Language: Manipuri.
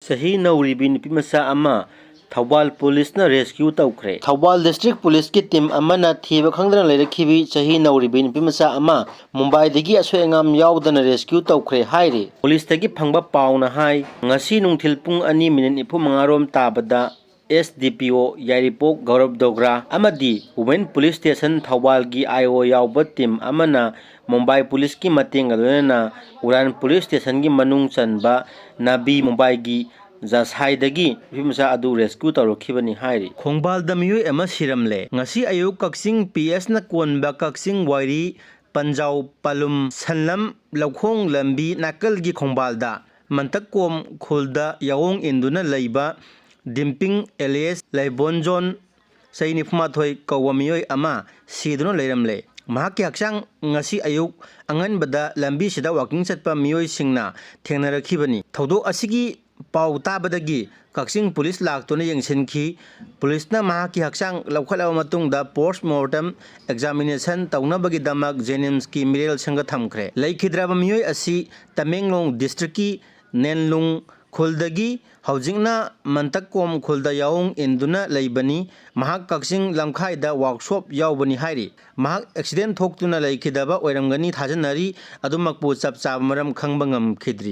ꯆꯍꯤ ꯅꯧꯔꯤꯕꯤ ꯅꯨꯄꯤꯃꯆꯥ ꯑꯃ ꯊꯧꯕꯥꯜ ꯄꯨꯂꯤꯁꯅ ꯔꯦꯁꯀ꯭ꯌꯨ ꯇꯧꯈ꯭ꯔꯦ꯫ ꯊꯧꯕꯥꯜ ꯗꯤꯁꯇ꯭ꯔꯤꯛ ꯄꯨꯂꯤꯁꯀꯤ ꯇꯤꯝ ꯑꯃꯅ ꯊꯤꯕ ꯈꯪꯗꯅ ꯂꯩꯔꯛꯈꯤꯕꯤ ꯆꯍꯤ ꯅꯧꯔꯤꯕꯤ ꯅꯨꯄꯤꯃꯆꯥ ꯑꯃ ꯃꯨꯝꯕꯥꯏꯗꯒꯤ ꯑꯁꯣꯏ ꯑꯉꯥꯝ ꯌꯥꯎꯗꯅ ꯔꯦꯁꯀ꯭ꯌꯨ ꯇꯧꯈ꯭ꯔꯦ ꯍꯥꯏꯔꯤ꯫ ꯄꯨꯂꯤꯁꯇꯒꯤ ꯐꯪꯕ ꯄꯥꯎꯅ ꯍꯥꯏ ꯉꯁꯤ ꯅꯨꯡꯊꯤꯜ ꯄꯨꯡ 2:45 ꯔꯣꯝ ꯇꯥꯕꯗ SDPO ꯌꯥꯏꯔꯤꯄꯣꯛ ꯒꯧꯔꯕ ꯗꯣꯒ꯭ꯔꯥ ꯑꯃꯗꯤ ꯋꯨꯃꯦꯟ ꯄꯨꯂꯤꯁ ꯁ꯭ꯇꯦꯁꯟ ꯊꯧꯕꯥꯜꯒꯤ IO ꯌꯥꯎꯕ ꯇꯤꯝ ꯑꯃꯅ ꯃꯨꯝꯕꯥꯏ ꯄꯨꯂꯤꯁꯀꯤ ꯃꯇꯦꯡꯒ ꯂꯣꯏꯅꯅ ꯎꯔꯥꯟ ꯄꯨꯂꯤꯁ ꯁ꯭ꯇꯦꯁꯟꯒꯤ ꯃꯅꯨꯡ ꯆꯟꯕ ꯅꯕꯤ ꯃꯨꯝꯕꯥꯏꯒꯤ ꯖꯁꯥꯏꯗꯒꯤ ꯅꯨꯄꯤꯃꯆꯥ ꯑꯗꯨ ꯔꯦꯁꯀ꯭ꯌꯨ ꯇꯧꯔꯛꯈꯤꯕꯅꯤ ꯍꯥꯏꯔꯤ꯫ ꯈꯣꯡꯕꯥꯜꯗ ꯃꯤꯑꯣꯏ ꯑꯃ ꯁꯤꯔꯝꯂꯦ꯫ ꯉꯁꯤ ꯑꯌꯨꯛ ꯀꯛꯆꯤꯡ PSꯅ ꯀꯣꯟꯕ ꯀꯛꯆꯤꯡ ꯋꯥꯏꯔꯤ ꯄꯟꯖꯥꯎ ꯄꯥꯂꯨꯝ ꯁꯟꯂꯝ ꯂꯧꯈꯣꯡ ꯂꯝꯕꯤ ꯅꯥꯀꯜꯒꯤ ꯈꯣꯡꯕꯥꯜꯗ ꯃꯟꯇꯀꯣꯝ ꯈꯨꯜꯗ ꯌꯥꯑꯣꯡ ꯏꯟꯗꯨꯅ ꯂꯩꯕ ꯗꯤꯝꯄꯤꯡ ꯑꯦꯂꯤꯌꯥꯁ ꯂꯩꯕꯣꯟꯖꯣꯟ ꯆꯍꯤ 94 ꯀꯧꯕ ꯃꯤꯑꯣꯏ ꯑꯃ ꯁꯤꯗꯨꯅ ꯂꯩꯔꯝꯂꯦ꯫ ꯃꯍꯥꯛꯀꯤ ꯍꯛꯆꯥꯡ ꯉꯁꯤ ꯑꯌꯨꯛ ꯑꯉꯟꯕꯗ ꯂꯝꯕꯤꯁꯤꯗ ꯋꯥꯀꯤꯡ ꯆꯠꯄ ꯃꯤꯑꯣꯏꯁꯤꯡꯅ ꯊꯦꯡꯅꯔꯛꯈꯤꯕꯅꯤ꯫ ꯊꯧꯗꯣꯛ ꯑꯁꯤꯒꯤ ꯄꯥꯎ ꯇꯥꯕꯗꯒꯤ ꯀꯛꯆꯤꯡ ꯄꯨꯂꯤꯁ ꯂꯥꯛꯇꯨꯅ ꯌꯦꯡꯁꯤꯟꯈꯤ꯫ ꯄꯨꯂꯤꯁꯅ ꯃꯍꯥꯛꯀꯤ ꯍꯛꯆꯥꯡ ꯂꯧꯈꯠꯂꯕ ꯃꯇꯨꯡꯗ ꯄꯣꯁꯠ ꯃꯣꯔꯇꯦꯝ ꯑꯦꯛꯖꯥꯃꯤꯅꯦꯁꯟ ꯇꯧꯅꯕꯒꯤꯗꯃꯛ ꯖꯦꯅꯤꯝꯁꯀꯤ ꯃꯤꯔꯦꯜꯁꯪꯗ ꯊꯝꯈ꯭ꯔꯦ꯫ ꯂꯩꯈꯤꯗ꯭ꯔꯕ ꯃꯤꯑꯣꯏ ꯑꯁꯤ ꯇꯃꯦꯡꯂꯣꯡ ꯗꯤꯁꯇ꯭ꯔꯤꯛꯀꯤ ꯅꯦꯟꯂꯨꯡ ꯈꯨꯜꯗꯒꯤ ꯍꯧꯖꯤꯛꯅ ꯃꯟꯇꯀꯣꯝ ꯈꯨꯜꯗ ꯌꯥꯑꯣꯡ ꯏꯟꯗꯨꯅ ꯂꯩꯕꯅꯤ꯫ ꯃꯍꯥꯛ ꯀꯛꯆꯤꯡ ꯂꯝꯈꯥꯏꯗ ꯋꯥꯔꯛꯁꯣꯞ ꯌꯥꯎꯕꯅꯤ ꯍꯥꯏꯔꯤ꯫ ꯃꯍꯥꯛ ꯑꯦꯛꯁꯤꯗꯦꯟ ꯊꯣꯛꯇꯨꯅ ꯂꯩꯈꯤꯗꯕ ꯑꯣꯏꯔꯝꯒꯅꯤ ꯊꯥꯖꯅꯔꯤ꯫ ꯑꯗꯨꯃꯛꯄꯨ ꯆꯞ ꯆꯥꯕ ꯃꯔꯝ ꯈꯪꯕ ꯉꯝꯈꯤꯗ꯭ꯔꯤ꯫